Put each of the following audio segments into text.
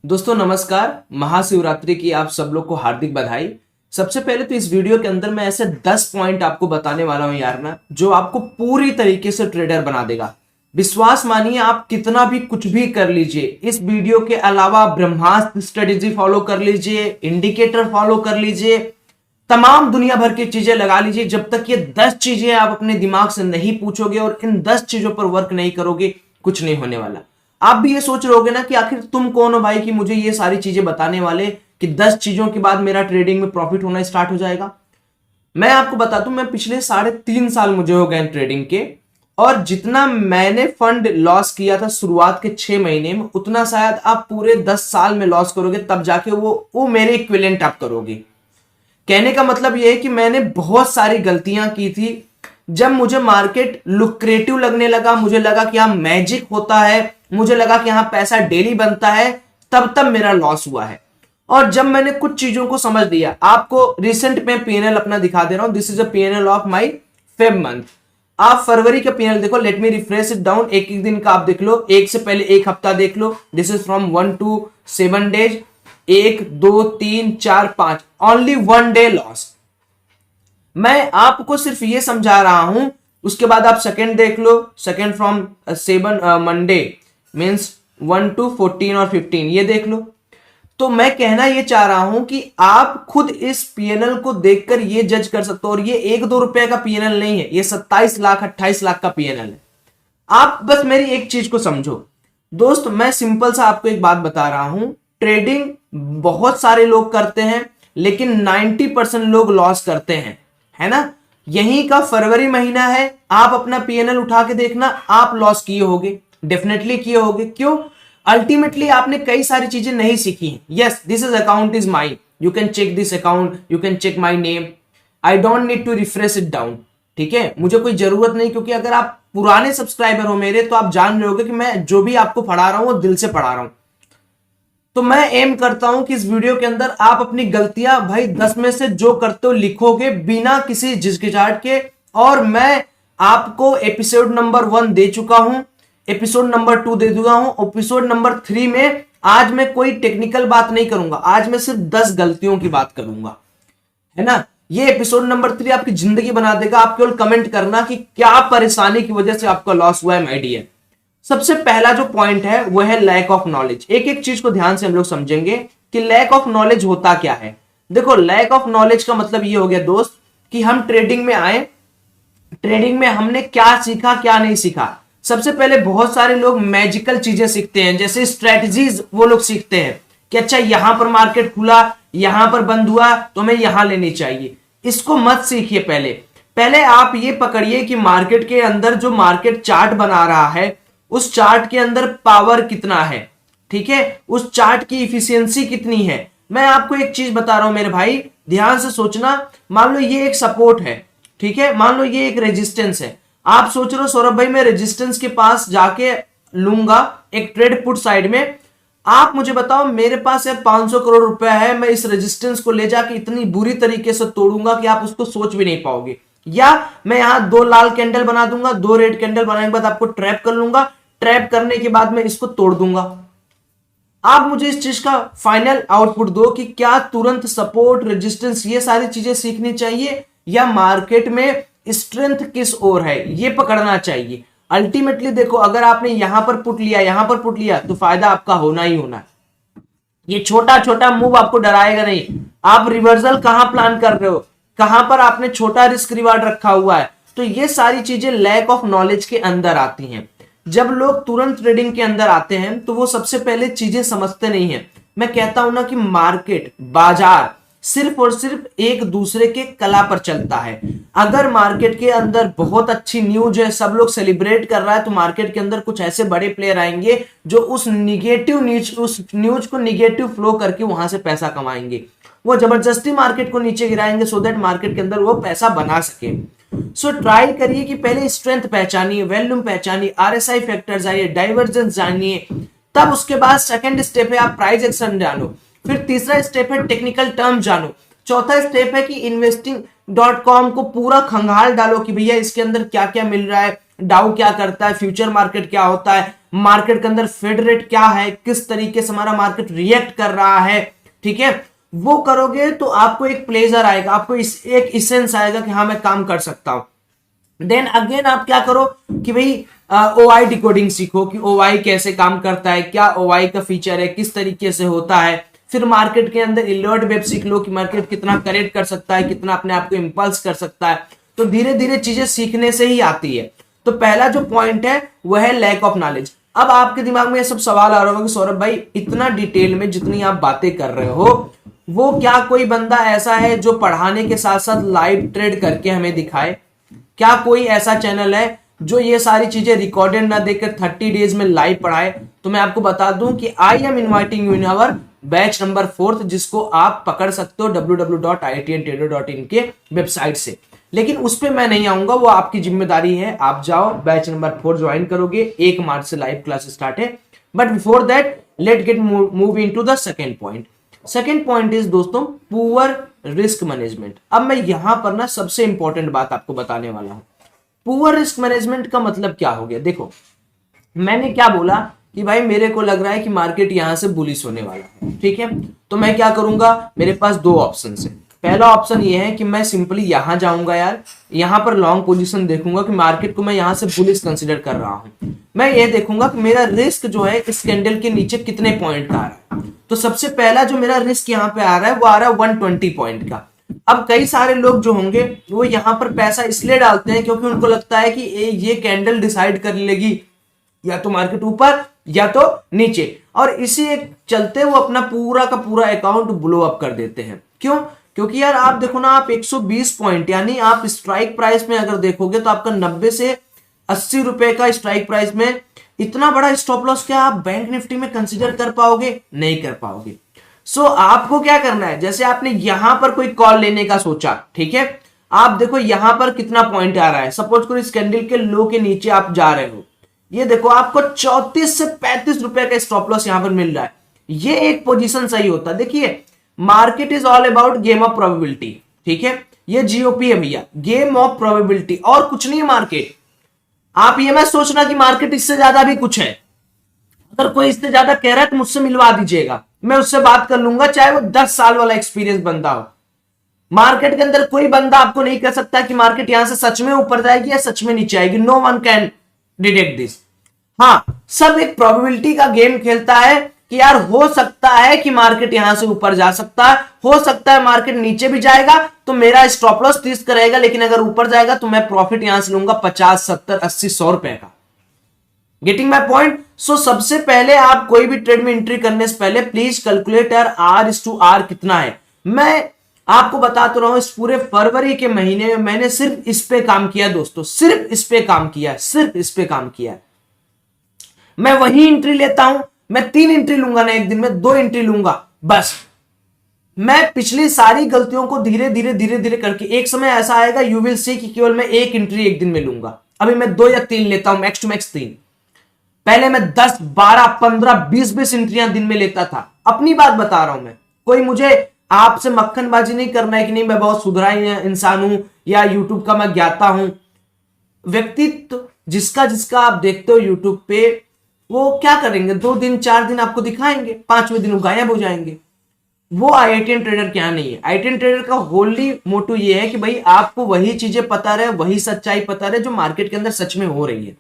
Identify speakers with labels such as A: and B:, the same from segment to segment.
A: दोस्तों नमस्कार। महाशिवरात्रि की आप सब लोग को हार्दिक बधाई। सबसे पहले तो इस वीडियो के अंदर मैं ऐसे 10 पॉइंट आपको बताने वाला हूं यार ना, जो आपको पूरी तरीके से ट्रेडर बना देगा। विश्वास मानिए, आप कितना भी कुछ भी कर लीजिए, इस वीडियो के अलावा ब्रह्मास्त्र स्ट्रेटेजी फॉलो कर लीजिए, इंडिकेटर फॉलो कर लीजिए, तमाम दुनिया भर की चीजें लगा लीजिए, जब तक ये 10 चीजें आप अपने दिमाग से नहीं पूछोगे और इन 10 चीजों पर वर्क नहीं करोगे, कुछ नहीं होने वाला। आप भी ये सोच रहे होगे ना कि आखिर तुम कौन हो भाई कि मुझे ये सारी चीजें बताने वाले कि 10 चीजों के बाद मेरा ट्रेडिंग में प्रॉफिट होना स्टार्ट हो जाएगा। मैं आपको बता दूं, मैं पिछले 3.5 साल मुझे हो गए ट्रेडिंग के, और जितना मैंने फंड लॉस किया था शुरुआत के 6 महीने में, उतना शायद आप पूरे 10 साल में लॉस करोगे, तब जाके वो मेरे इक्विवेलेंट आप करोगे। कहने का मतलब यह है कि मैंने बहुत सारी गलतियां की थी। जब मुझे मार्केट लुक्रेटिव लगने लगा, मुझे लगा कि यहां मैजिक होता है, मुझे लगा कि यहां पैसा डेली बनता है, तब मेरा लॉस हुआ है। और जब मैंने कुछ चीजों को समझ लिया, आपको रिसेंट में पीएनएल अपना दिखा दे रहा हूं। This is a PNL of my Feb month. आप फरवरी का पीएनएल देखो, let me refresh it down. एक एक दिन का आप देख लो, एक से पहले एक हफ्ता देख लो। This is from 1 to 7 days. 1 2 3 4 5, only 1 day loss. मैं आपको सिर्फ ये समझा रहा हूं। उसके बाद आप सेकंड देख लो, second from 7 Monday means 1 to 14 और 15, ये देख लो। तो मैं कहना ये चाह रहा हूं कि आप खुद इस पीएनएल को देखकर ये जज कर सकते हो। और ये 1-2 रुपए का पीएनएल नहीं है, ये 27 लाख 28 लाख का पीएनएल है। आप बस मेरी एक चीज को समझो दोस्त, मैं सिंपल सा आपको एक बात बता रहा हूं। ट्रेडिंग बहुत सारे लोग करते हैं, लेकिन 90% लोग लॉस करते हैं, है ना। यहीं का फरवरी महीना है, आप अपना पीएनएल उठा के देखना, आप लॉस किए होगे, डेफिनेटली किए होगे। क्यों? अल्टीमेटली आपने कई सारी चीजें नहीं सीखी हैं। Yes, this is account is mine, you can check this account, you can check my name, I don't need to refresh it down. ठीक है, मुझे कोई जरूरत नहीं, क्योंकि अगर आप पुराने सब्सक्राइबर हो मेरे, तो आप जान रहे होगे कि मैं जो भी आपको पढ़ा रहा हूं वो दिल से पढ़ा रहा हूं। तो मैं एम करता हूं कि इस वीडियो के अंदर आप अपनी गलतियां भाई 10 में से जो करते हो लिखोगे बिना किसी झिझकिचाहट के। और मैं आपको एपिसोड नंबर 1 दे चुका हूं, एपिसोड नंबर 2 दे चुका हूं, एपिसोड नंबर 3 में आज मैं कोई टेक्निकल बात नहीं करूंगा, आज मैं सिर्फ 10 गलतियों की बात करूंगा, है ना। ये एपिसोड नंबर 3 आपकी जिंदगी बना देगा। आप केवल कमेंट करना कि क्या परेशानी की वजह से आपका लॉस हुआ है माय डियर। सबसे पहला जो पॉइंट है वो है लैक ऑफ नॉलेज। एक एक चीज को ध्यान से हम लोग समझेंगे कि लैक ऑफ नॉलेज होता क्या है। देखो, लैक ऑफ नॉलेज का मतलब ये हो गया दोस्त कि हम ट्रेडिंग में आए, ट्रेडिंग में हमने क्या सीखा क्या नहीं सीखा। सबसे पहले बहुत सारे लोग मैजिकल चीजें सीखते हैं, जैसे स्ट्रेटजीज वो लोग सीखते हैं कि अच्छा यहां पर मार्केट खुला, यहां पर बंद हुआ तो हमें यहां लेनी चाहिए। इसको मत सीखिए। पहले पहले आप ये पकड़िए कि मार्केट के अंदर जो मार्केट चार्ट बना रहा है, उस चार्ट के अंदर पावर कितना है, ठीक है, उस चार्ट की इफिशियंसी कितनी है। मैं आपको एक चीज बता रहा हूं मेरे भाई, ध्यान से सोचना। मान लो ये एक सपोर्ट है, ठीक है, मान लो ये एक रेजिस्टेंस है। आप सोच रहे हो सौरभ भाई मैं रेजिस्टेंस के पास जाके लूंगा एक ट्रेड पुट साइड में। आप मुझे बताओ, मेरे पास यार 500 करोड़ रुपया है, मैं इस रेजिस्टेंस को ले जाके इतनी बुरी तरीके से तोड़ूंगा कि आप उसको सोच भी नहीं पाओगे। या मैं यहां 2 लाल कैंडल बना दूंगा, 2 रेड कैंडल बनाने के बाद आपको ट्रैप कर लूंगा, ट्रैप करने के बाद मैं इसको तोड़ दूंगा। आप मुझे इस चीज का फाइनल आउटपुट दो कि क्या तुरंत सपोर्ट, रेजिस्टेंस, ये सारी चीजें सीखनी चाहिए, या मार्केट में स्ट्रेंथ किस ओर है ये पकड़ना चाहिए। अल्टीमेटली देखो, अगर आपने यहां पर पुट लिया, यहां पर पुट लिया, तो फायदा आपका होना ही होना है। ये छोटा छोटा मूव आपको डराएगा नहीं। आप रिवर्सल कहां प्लान कर रहे हो, कहां पर आपने छोटा रिस्क रिवार्ड रखा हुआ है, तो ये सारी चीजें लैक ऑफ नॉलेज के अंदर आती हैं। जब लोग तुरंत ट्रेडिंग के अंदर आते हैं तो वो सबसे पहले चीजें समझते नहीं है। मैं कहता हूं ना कि मार्केट, बाजार सिर्फ और सिर्फ एक दूसरे के कला पर चलता है। अगर मार्केट के अंदर बहुत अच्छी न्यूज है, सब लोग सेलिब्रेट कर रहा है, तो मार्केट के अंदर कुछ ऐसे बड़े प्लेयर आएंगे जो उस न्यूज को निगेटिव फ्लो करके वहां से पैसा कमाएंगे। वो जबरदस्ती मार्केट को नीचे गिराएंगे सो दैट मार्केट के अंदर वो पैसा बना सके। सो ट्राई करिए कि पहले स्ट्रेंथ पहचानिए, वॉल्यूम पहचानिए, आरएसआई फैक्टर्स आइए, डाइवर्जेंस जानिए, तब उसके बाद सेकंड स्टेप है आप प्राइस एक्शन जानो, फिर तीसरा स्टेप है टेक्निकल टर्म जानो, चौथा स्टेप है कि इन्वेस्टिंग.com को पूरा खंगाल डालो कि भैया इसके अंदर क्या क्या मिल रहा है, डाउ क्या करता है, फ्यूचर मार्केट क्या होता है, मार्केट के अंदर फेड रेट क्या है, किस तरीके से हमारा मार्केट रिएक्ट कर रहा है, ठीक है, वो करोगे तो आपको एक प्लेजर आएगा, आपको एक इसेंस आएगा कि हाँ मैं काम कर सकता हूं। देन अगेन आप क्या करो कि भाई ओआई डिकोडिंग सीखो कि ओआई कैसे काम करता है, क्या ओआई का फीचर है, किस तरीके से होता है। फिर मार्केट के अंदर अलर्ट वेब सीख लो कि मार्केट कितना करेक्ट कर सकता है, कितना अपने आप को इंपल्स कर सकता है। तो धीरे धीरे चीजें सीखने से ही आती है। तो पहला जो पॉइंट है वह है लैक ऑफ नॉलेज। अब आपके दिमाग में ये सब सवाल आ रहा होगा कि सौरभ भाई इतना डिटेल में जितनी आप बातें कर रहे हो, वो क्या कोई बंदा ऐसा है जो पढ़ाने के साथ साथ लाइव ट्रेड करके हमें दिखाए? क्या कोई ऐसा चैनल है जो ये सारी चीजें रिकॉर्डेड ना देकर 30 डेज में लाइव पढ़ाए? तो मैं आपको बता दूं कि I am inviting you in our batch number 4 जिसको आप पकड़ सकते हो www.iitntrader.in के वेबसाइट से। लेकिन उस पर मैं नहीं आऊंगा, वो आपकी जिम्मेदारी है। आप जाओ बैच नंबर 4 ज्वाइन करोगे, 1 मार्च से लाइव क्लास स्टार्ट है। But before that let get move into the second point. Second point is दोस्तों पुअर रिस्क मैनेजमेंट। अब मैं यहां पर ना सबसे इंपॉर्टेंट बात आपको बताने वाला हूं। पुअर रिस्क मैनेजमेंट का मतलब क्या हो गया? देखो, मैंने क्या बोला कि भाई मेरे को लग रहा है कि मार्केट यहां से बुलिश होने वाला है, ठीक है, तो मैं क्या करूंगा? मेरे पास 2 ऑप्शन है। पहला ऑप्शन ये है कि मैं सिंपली यहां जाऊंगा यार, यहां पर लॉन्ग पोजीशन देखूंगा कि मार्केट को मैं यहां से बुलिश कंसीडर कर रहा हूं। मैं ये देखूंगा कि मेरा रिस्क जो है इस कैंडल के नीचे कितने पॉइंट का आ रहा है। तो सबसे पहला जो मेरा रिस्क यहां पे आ रहा है वो आ रहा है 120 पॉइंट का। अब कई सारे लोग जो होंगे वो यहां पर पैसा इसलिए डालते हैं क्योंकि उनको लगता है कि ये कैंडल डिसाइड कर लेगी या तो मार्केट ऊपर या तो नीचे, और इसी एक चलते वो अपना पूरा का पूरा अकाउंट ब्लो अप कर देते हैं। क्यों? क्योंकि यार आप देखो ना, आप 120 पॉइंट यानी आप स्ट्राइक प्राइस में अगर देखोगे तो आपका 90 से 80 रुपए का स्ट्राइक प्राइस में इतना बड़ा स्टॉप लॉस क्या आप बैंक निफ्टी में कंसीडर कर पाओगे? नहीं कर पाओगे। सो आपको क्या करना है, जैसे आपने यहां पर कोई कॉल लेने का सोचा, ठीक है, आप देखो यहां पर कितना पॉइंट आ रहा है। सपोज करो इस कैंडल के लो के नीचे आप जा रहे हो, ये देखो आपको 34 से 35 रुपए का स्टॉप लॉस यहां पर मिल रहा है। ये एक पोजीशन सही होता है। देखिए, market is all about game of probability, ठीक है, ये जीओपी है भैया, गेम ऑफ प्रोबेबिलिटी, और कुछ नहीं है मार्केट। आप ये मत सोचना कि मार्केट इससे ज्यादा भी कुछ है। अगर कोई इससे ज्यादा कह रहा है तो मुझसे मिलवा दीजिएगा, मैं उससे बात कर लूंगा, चाहे वो 10 साल वाला एक्सपीरियंस बंदा हो। मार्केट के अंदर कोई बंदा आपको नहीं कह सकता कि मार्केट यहां से सच में ऊपर जाएगी या सच में नीचे आएगी। No one can detect this. हाँ, सब एक प्रोबेबिलिटी का गेम खेलता है कि यार हो सकता है कि मार्केट यहां से ऊपर जा सकता है, हो सकता है मार्केट नीचे भी जाएगा तो मेरा स्टॉप लॉस 30 का रहेगा, लेकिन अगर ऊपर जाएगा तो मैं प्रॉफिट यहां से लूंगा 50, 70, 80, 100 रुपए का। Getting my point? सो सबसे पहले आप कोई भी ट्रेड में एंट्री करने से पहले प्लीज कैलकुलेट यार R/R कितना है। मैं आपको बताता रहा हूं, इस पूरे फरवरी के महीने में मैंने सिर्फ इस पे काम किया दोस्तों, सिर्फ इस पे काम किया, सिर्फ इस पे काम किया। मैं वही एंट्री लेता हूं, मैं 3 एंट्री लूंगा ना एक दिन में, 2 एंट्री लूंगा बस। मैं पिछली सारी गलतियों को धीरे धीरे धीरे धीरे करके, एक समय ऐसा आएगा यू विल सी कि केवल मैं 1 एंट्री एक दिन में लूंगा। अभी मैं 2 या 3 लेता हूं, मैक्स टू मैक्स 3। पहले मैं 10, 12, 15, 20 एंट्रियां दिन में लेता था। अपनी बात बता रहा हूं मैं, कोई मुझे आपसे मक्खनबाजी नहीं करना है कि नहीं मैं बहुत सुधरा इंसान हूं या यूट्यूब का मैं ज्ञाता हूं। व्यक्तित्व जिसका जिसका आप देखते हो यूट्यूब पे, वो क्या करेंगे, 2 दिन 4 दिन आपको दिखाएंगे, 5वें दिन वो गायब हो जाएंगे। वो IITN ट्रेडर क्या नहीं है। IITN ट्रेडर का होली मोटो ये है कि भाई आपको वही चीजें पता रहे, वही सच्चाई पता रहे जो मार्केट के अंदर सच में हो रही है।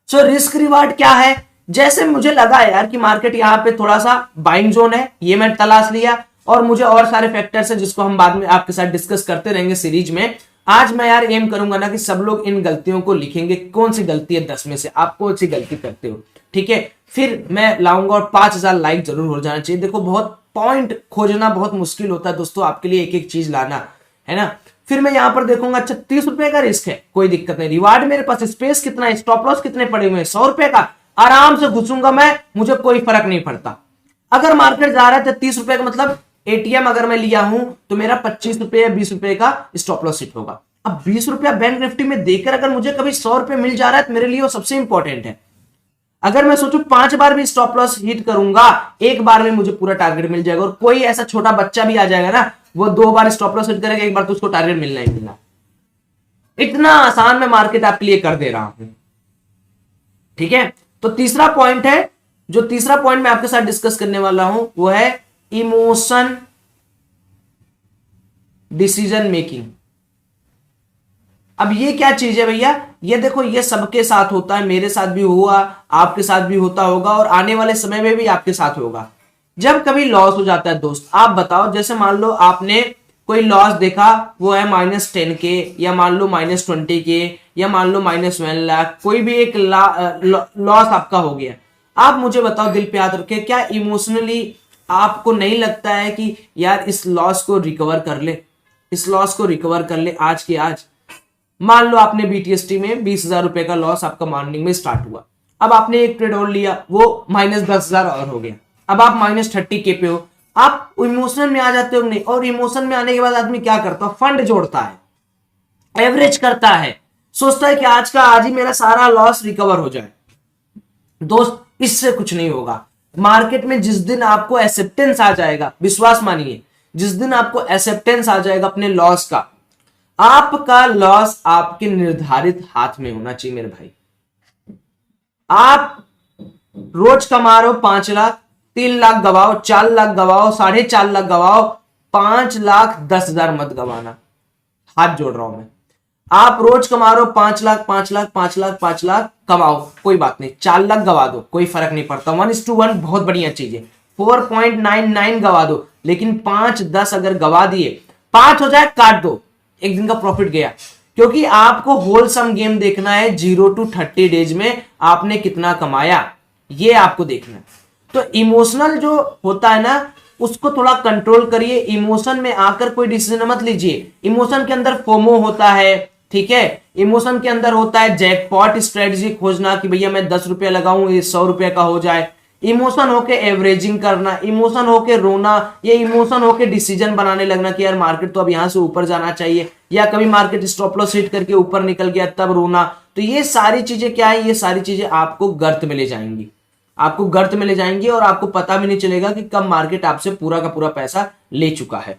A: सो रिस्क रिवार्ड क्या है? जैसे मुझे लगा यार कि मार्केट यहां पे थोड़ा सा बाइंग जोन है, ये मैं तलाश लिया, और मुझे और सारे फैक्टर्स है जिसको हम बाद में आपके साथ डिस्कस करते रहेंगे सीरीज में। आज मैं यार एम करूंगा ना कि सब लोग इन गलतियों को लिखेंगे, कौन सी गलती है 10 में से आप कौन सी गलती करते हो, ठीक है, फिर मैं लाऊंगा। और 5000 लाइक जरूर हो जाना चाहिए। देखो, बहुत पॉइंट खोजना बहुत मुश्किल होता है दोस्तों, आपके लिए एक एक चीज लाना है ना। फिर मैं यहां पर देखूंगा, अच्छा 30 रुपए का रिस्क है, कोई दिक्कत नहीं। रिवार्ड मेरे पास, स्पेस कितना है, स्टॉप लॉस कितने पड़े हुए हैं, 100 रुपए का, आराम से घुसूंगा मैं, मुझे कोई फर्क नहीं पड़ता। अगर मार्केट जा रहा है तो 30 रुपए का मतलब एटीएम अगर मैं लिया हूं तो मेरा 25 रुपए या 20 रुपए का स्टॉप लॉस हिट होगा। अब 20 रुपया बैंक निफ्टी में देकर अगर मुझे कभी 100 रुपए मिल जा रहा है तो मेरे लिए वो सबसे इंपॉर्टेंट है। अगर मैं सोचूं 5 बार भी स्टॉप लॉस हिट करूंगा, एक बार में मुझे पूरा टारगेट मिल जाएगा। और कोई ऐसा छोटा बच्चा भी आ जाएगा ना, वो 2 बार स्टॉप लॉस हिट करेगा, एक बार तो उसको टारगेट मिलना ही मिलना। इतना आसान मैं मार्केट आपके लिए कर दे रहा हूं, ठीक है। तो तीसरा पॉइंट है, जो तीसरा पॉइंट मैं आपके साथ डिस्कस करने वाला हूं वो है इमोशन डिसीजन मेकिंग। अब ये क्या चीज है भैया, ये देखो ये सबके साथ होता है, मेरे साथ भी हुआ, आपके साथ भी होता होगा और आने वाले समय में भी आपके साथ होगा। जब कभी लॉस हो जाता है दोस्त, आप बताओ, जैसे मान लो आपने कोई लॉस देखा, वो है -10 के, या मान लो -20 के, या मान लो -1 लाख, कोई भी एक लॉस आपका हो गया। आप मुझे बताओ दिल पे हाथ रखे, क्या इमोशनली आपको नहीं लगता है कि यार इस लॉस को रिकवर कर ले, इस लॉस को रिकवर कर ले आज के आज। मान लो आपने बीटीएसटी में 20,000 रुपए का लॉस आपका मॉर्निंग में स्टार्ट हुआ, अब आपने एक ट्रेड और लिया, वो -10,000 और हो गया, अब आप -30 के पे हो, आप इमोशन में आ जाते हो नहीं। और इमोशन में आने के बाद आदमी क्या करता है, फंड जोड़ता है, एवरेज करता है, सोचता है कि आज का आज ही मेरा सारा लॉस रिकवर हो जाए। दोस्त इससे कुछ नहीं होगा। मार्केट में जिस दिन आपको एक्सेप्टेंस आ जाएगा, विश्वास मानिए, जिस दिन आपको एक्सेप्टेंस आ जाएगा अपने लॉस का, आपका लॉस आपके निर्धारित हाथ में होना चाहिए मेरे भाई। आप रोज कमा रहे हो 5 लाख, 3 लाख गवाओ, 4 लाख गवाओ, 4.5 लाख गवाओ, 5,10,000 मत गवाना, हाथ जोड़ रहा हूं मैं। आप रोज कमा रहे हो 5 लाख, 5 लाख, 5 लाख, 5 लाख कमाओ, कोई बात नहीं, 4 लाख गवा दो, कोई फर्क नहीं पड़ता, 1:1 बहुत बढ़िया चीज है, 4.99 गवा दो, लेकिन 5-10 अगर गवा दिए, 5 हो जाए काट दो, एक दिन का प्रॉफिट गया। क्योंकि आपको होलसम गेम देखना है, 0 to 30 डेज में आपने कितना कमाया, ये आपको देखना है। तो इमोशनल जो होता है ना, उसको थोड़ा कंट्रोल करिए। इमोशन में आकर कोई डिसीजन मत लीजिए। इमोशन के अंदर फोमो होता है, ठीक है, इमोशन के अंदर होता है जैकपॉट स्ट्रेटजी खोजना कि भैया मैं 10 रुपया लगाऊं, ये 100 रुपये का हो जाए। इमोशन होके एवरेजिंग करना, इमोशन होके रोना, ये इमोशन होके डिसीजन बनाने लगना कि यार मार्केट तो अब यहां से ऊपर जाना चाहिए, या कभी मार्केट स्टॉप लॉस हिट करके ऊपर निकल गया तब रोना। तो ये सारी चीजें क्या है, ये सारी चीजें आपको गर्त में ले जाएंगी, आपको गर्त में ले जाएंगी और आपको पता भी नहीं चलेगा कि कब मार्केट आपसे पूरा का पूरा पैसा ले चुका है।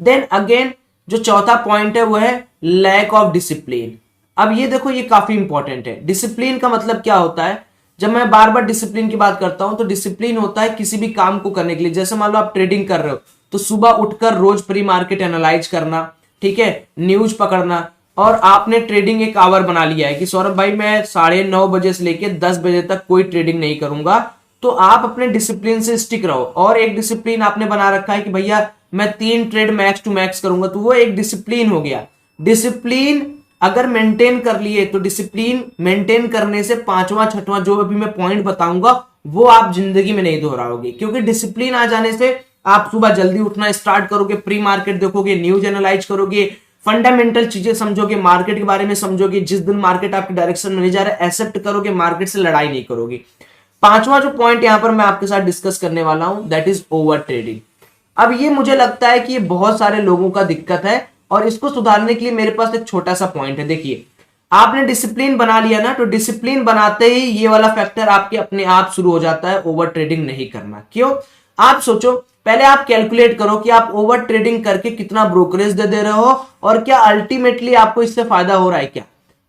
A: देन अगेन जो चौथा पॉइंट है वो है लैक ऑफ डिसिप्लिन। अब ये देखो ये काफी इंपॉर्टेंट है। डिसिप्लिन का मतलब क्या होता है, जब मैं बार बार डिसिप्लिन की बात करता हूं तो डिसिप्लिन होता है किसी भी काम को करने के लिए। जैसे मान लो आप ट्रेडिंग कर रहे हो तो सुबह उठकर रोज प्री मार्केट एनालाइज करना, ठीक है, न्यूज पकड़ना, और आपने ट्रेडिंग एक आवर बना लिया है कि सौरभ भाई मैं 9:30 बजे से लेके 10 बजे तक कोई ट्रेडिंग नहीं करूंगा, तो आप अपने डिसिप्लिन से स्टिक रहो। और एक डिसिप्लिन आपने बना रखा है कि भैया मैं 3 ट्रेड मैक्स टू मैक्स करूंगा, तो वो एक डिसिप्लिन हो गया। डिसिप्लिन अगर मेंटेन कर लिए तो डिसिप्लिन मेंटेन करने से 5वां 6वां जो अभी मैं पॉइंट बताऊंगा वो आप जिंदगी में नहीं दोहराओगे। क्योंकि डिसिप्लिन आ जाने से आप सुबह जल्दी उठना स्टार्ट करोगे, प्री मार्केट देखोगे, न्यूज एनालाइज करोगे, फंडामेंटल चीजें समझोगे, मार्केट के बारे में समझोगे, जिस दिन मार्केट आपके डायरेक्शन में नहीं जा रहा है एक्सेप्ट करोगे, मार्केट से लड़ाई नहीं करोगे। 5वां जो पॉइंट यहां पर मैं आपके साथ डिस्कस करने वाला हूं दैट इज ओवर ट्रेडिंग। अब ये मुझे लगता है कि ये बहुत सारे लोगों का दिक्कत है और इसको सुधारने के लिए मेरे पास एक छोटा सा पॉइंट है। देखिए आपने डिसिप्लिन बना लिया ना, तो डिसिप्लिन बनाते ही ये वाला फैक्टर आपके अपने आप शुरू हो जाता है, ओवर ट्रेडिंग नहीं करना। क्यों? आप सोचो, पहले आप कैलकुलेट करो कि आप ओवर ट्रेडिंग करके कितना ब्रोकरेज दे रहे हो और क्या अल्टीमेटली आपको इससे फायदा हो रहा है क्या।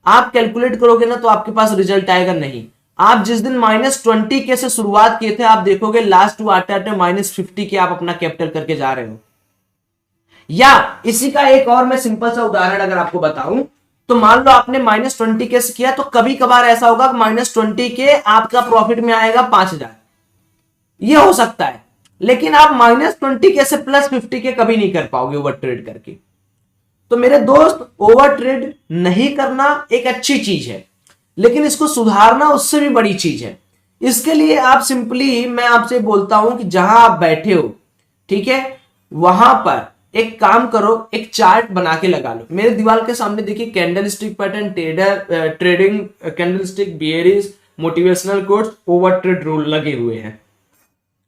A: आप कैलकुलेट करोगे ना तो आपके पास रिजल्ट आएगा नहीं। आप जिस दिन -20 के से शुरुआत किए थे आप देखोगे लास्ट टू आते आते -50 के आप अपना कैपिटल करके जा रहे हो। या इसी का एक और मैं सिंपल सा उदाहरण अगर आपको बताऊं तो मान लो आपने -20 के से किया, तो कभी कभार ऐसा होगा -20 के आपका प्रॉफिट में आएगा 5,000, ये हो सकता है, लेकिन आप -20 के से +50 के कभी नहीं कर पाओगे ओवर ट्रेड करके। तो मेरे दोस्त ओवर ट्रेड नहीं करना एक अच्छी चीज है, लेकिन इसको सुधारना उससे भी बड़ी चीज है। इसके लिए आप सिंपली, मैं आपसे बोलता हूं कि जहां आप बैठे हो, ठीक है, वहां पर एक काम करो, एक चार्ट बना के लगा लो। मेरे दीवार के सामने देखिए candle stick pattern, trading candle stick, bearish, motivational quotes, over trade rule लगे हुए हैं,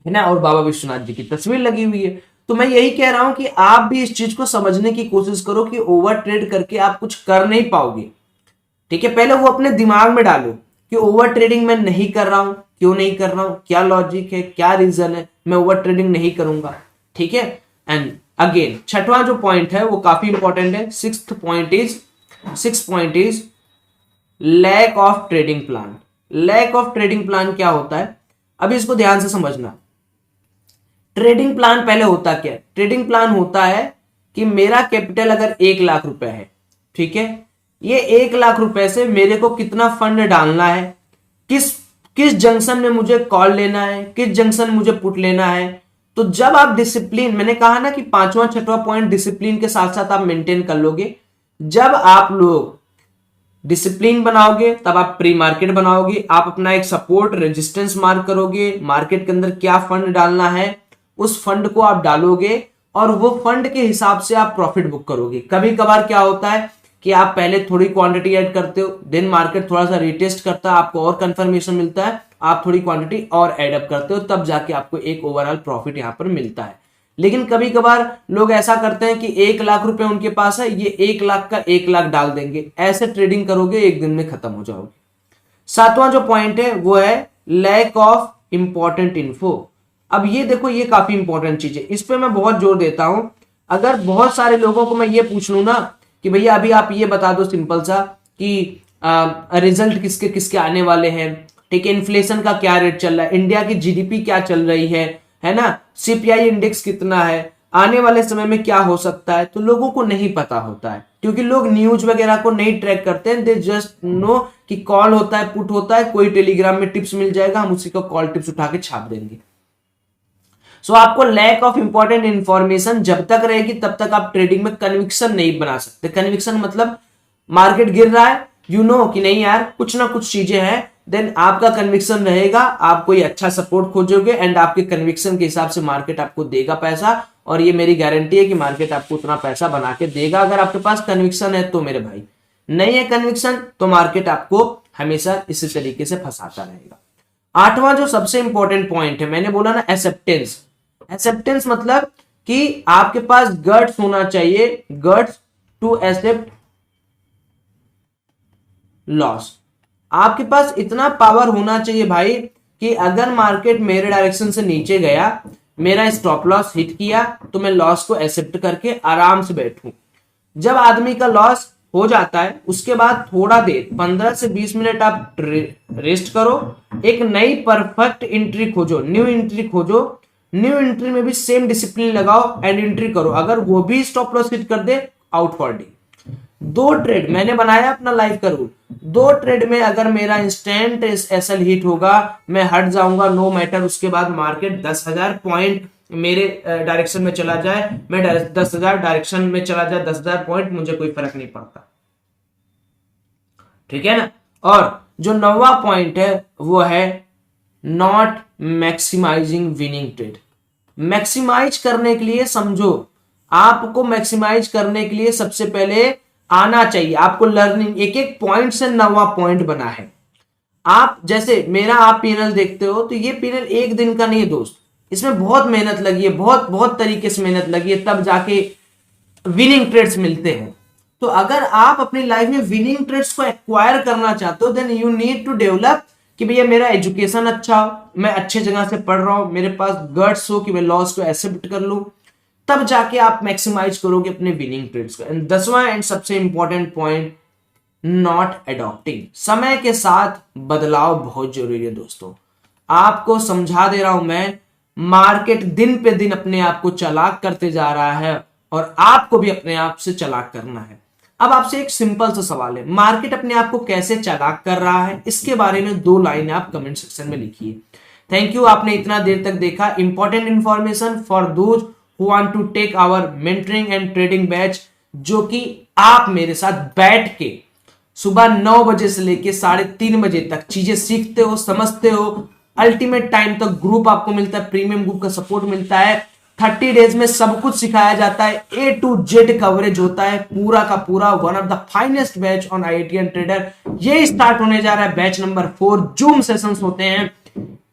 A: है ना, और बाबा विश्वनाथ जी की तस्वीर लगी हुई है। तो मैं यही कह रहा हूं कि आप भी इस चीज को समझने की कोशिश करो कि ओवर ट्रेड करके आप कुछ कर नहीं पाओगे, ठीक है। पहले वो अपने दिमाग में डालो कि ओवर ट्रेडिंग मैं नहीं कर रहा हूं, क्यों नहीं कर रहा हूं, क्या लॉजिक है, क्या रीजन है, मैं ओवर ट्रेडिंग नहीं करूंगा, ठीक है। एंड अगेन 6वां जो पॉइंट है वो काफी इंपॉर्टेंट है। Six point is lack of trading plan. Lack of trading plan क्या होता है, अभी इसको ध्यान से समझना। ट्रेडिंग प्लान पहले होता क्या है? ट्रेडिंग प्लान होता है कि मेरा कैपिटल अगर 1 लाख रुपए है, ठीक है, ये 1 लाख रुपए से मेरे को कितना फंड डालना है, किस किस जंक्शन में मुझे कॉल लेना है, किस जंक्शन मुझे पुट लेना है। तो जब आप डिसिप्लिन, मैंने कहा ना कि 5वां 6वां पॉइंट डिसिप्लिन के साथ साथ आप मेंटेन कर लोगे। जब आप लोग डिसिप्लिन बनाओगे तब आप प्री मार्केट बनाओगे, आप अपना एक सपोर्ट रेजिस्टेंस मार्क करोगे, मार्केट के अंदर क्या फंड डालना है उस फंड को आप डालोगे और वो फंड के हिसाब से आप प्रॉफिट बुक करोगे। कभी कभार क्या होता है कि आप पहले थोड़ी क्वांटिटी ऐड करते हो, देन मार्केट थोड़ा सा रिटेस्ट करता है, आपको और कंफर्मेशन मिलता है, आप थोड़ी क्वांटिटी और ऐड अप करते हो, तब जाके आपको एक ओवरऑल प्रॉफिट यहां पर मिलता है। लेकिन कभी कभार लोग ऐसा करते हैं कि 1 लाख रुपए उनके पास है, ये 1 लाख का 1 लाख डाल देंगे, ऐसे ट्रेडिंग करोगे एक दिन में खत्म हो जाओगे। 7वां जो पॉइंट है वो है लैक ऑफ इंपॉर्टेंट इन्फो। अब ये देखो, ये काफी इंपॉर्टेंट चीज है, इस पे मैं बहुत जोर देता हूं। अगर बहुत सारे लोगों को मैं ये पूछ लूं ना कि भैया अभी आप ये बता दो सिंपल सा कि रिजल्ट किसके किसके आने वाले हैं, ठीक है, इन्फ्लेशन का क्या रेट चल रहा है, इंडिया की जीडीपी क्या चल रही है ना, सीपीआई इंडेक्स कितना है, आने वाले समय में क्या हो सकता है, तो लोगों को नहीं पता होता है क्योंकि लोग न्यूज वगैरह को नहीं ट्रैक करते हैं। दे जस्ट नो कि कॉल होता है, पुट होता है, कोई टेलीग्राम में टिप्स मिल जाएगा, हम उसी को कॉल टिप्स उठा के छाप देंगे। सो आपको लैक ऑफ इंपॉर्टेंट इंफॉर्मेशन जब तक रहेगी तब तक आप ट्रेडिंग में कन्विक्शन नहीं बना सकते। कन्विक्शन मतलब मार्केट गिर रहा है, यू नो कि नहीं यार कुछ ना कुछ चीजें हैं, देन आपका कन्विक्शन रहेगा, आप कोई अच्छा सपोर्ट खोजोगे एंड आपके कन्विक्शन के हिसाब से मार्केट आपको देगा पैसा, और ये मेरी गारंटी है कि मार्केट आपको उतना पैसा बना के देगा अगर आपके पास कन्विक्शन है तो। मेरे भाई नहीं है कन्विक्शन तो मार्केट आपको हमेशा इसी तरीके से फंसाता रहेगा। 8वां जो सबसे इंपॉर्टेंट पॉइंट है, मैंने बोला ना एक्सेप्टेंस। एक्सेप्टेंस मतलब कि आपके पास गट्स होना चाहिए, गट्स टू एक्सेप्ट लॉस। आपके पास इतना पावर होना चाहिए भाई कि अगर मार्केट मेरे डायरेक्शन से नीचे गया, मेरा स्टॉप लॉस हिट किया, तो मैं लॉस को एक्सेप्ट करके आराम से बैठूं। जब आदमी का लॉस हो जाता है उसके बाद थोड़ा देर 15 से 20 मिनट आप रेस्ट करो, एक नई परफेक्ट एंट्री खोजो, न्यू एंट्री खोजो, न्यू एंट्री में भी सेम डिसिप्लिन लगाओ एंड एंट्री करो। अगर वो भी स्टॉप लॉस हिट कर दे, आउट फॉर डे। 2 ट्रेड मैंने बनाया अपना लाइव का रूल, 2 ट्रेड में अगर मेरा इंस्टेंट एसएल हिट होगा मैं हट जाऊंगा, नो मैटर उसके बाद मार्केट 10,000 पॉइंट मेरे डायरेक्शन में चला जाए, मैं 10,000 डायरेक्शन में चला जाए, 10,000 पॉइंट, मुझे कोई फर्क नहीं पड़ता, ठीक है ना। और जो 9वां पॉइंट है वो है not maximising winning trade. Maximise करने के लिए समझो, आपको मैक्सिमाइज करने के लिए सबसे पहले आना चाहिए, आपको लर्निंग, एक एक पॉइंट से 9वां पॉइंट बना है। आप जैसे मेरा आप पैनल देखते हो तो ये पैनल एक दिन का नहीं है दोस्त, इसमें बहुत मेहनत लगी है, बहुत बहुत तरीके से मेहनत लगी है, तब जाके विनिंग ट्रेड्स मिलते हैं। तो अगर आप अपनी लाइफ में विनिंग ट्रेड्स को एक्वायर करना चाहते हो, then you need to develop कि भैया मेरा एजुकेशन अच्छा हो, मैं अच्छे जगह से पढ़ रहा हूं, मेरे पास गट्स हो कि मैं लॉस को एक्सेप्ट कर लूं, तब जाके आप मैक्सिमाइज करोगे अपने विनिंग ट्रेड्स को। एंड 10वां एंड सबसे इंपॉर्टेंट पॉइंट, नॉट एडॉप्टिंग। समय के साथ बदलाव बहुत जरूरी है दोस्तों, आपको समझा दे रहा हूं मैं, मार्केट दिन पे दिन अपने आप को चालाक करते जा रहा है और आपको भी अपने आप से चालाक करना है। अब आपसे एक सिंपल सा सवाल है, मार्केट अपने आप को कैसे चालाक कर रहा है, इसके बारे में 2 लाइन आप कमेंट सेक्शन में लिखिए। थैंक यू, आपने इतना देर तक देखा। Important information for those who want to take our mentoring and trading batch, जो कि आप मेरे साथ बैठ के सुबह 9 बजे से लेके 3:30 बजे तक चीजें सीखते हो, समझते हो, अल्टीमेट टाइम तक ग्रुप आपको मिलता है, प्रीमियम ग्रुप का सपोर्ट मिलता है, 30 डेज में सब कुछ सिखाया जाता है, A to Z कवरेज होता है पूरा का पूरा, one of the finest batch on IITian trader. ये स्टार्ट होने जा रहा है बैच नंबर 4, जूम सेशंस होते हैं,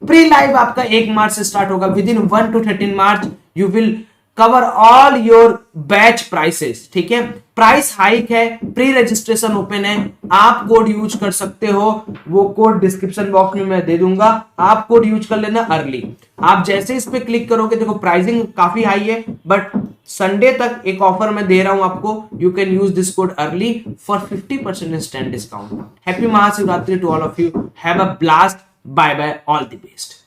A: प्री लाइव आपका 1 मार्च से स्टार्ट होगा, with in 1 to 13 March you will cover all your batch prices, ठीक है। प्राइस हाइक है, प्री रजिस्ट्रेशन ओपन है, आप कोड यूज कर सकते हो, वो कोड डिस्क्रिप्शन बॉक्स में मैं दे दूंगा, आप कोड यूज कर लेना अर्ली। आप जैसे इस पे क्लिक करोगे, देखो प्राइसिंग काफी हाई है, बट संडे तक एक ऑफर मैं दे रहा हूं आपको, you can use this code early for 50% instant discount. Happy Mahashivratri to all of you, have a blast, bye bye, all the best.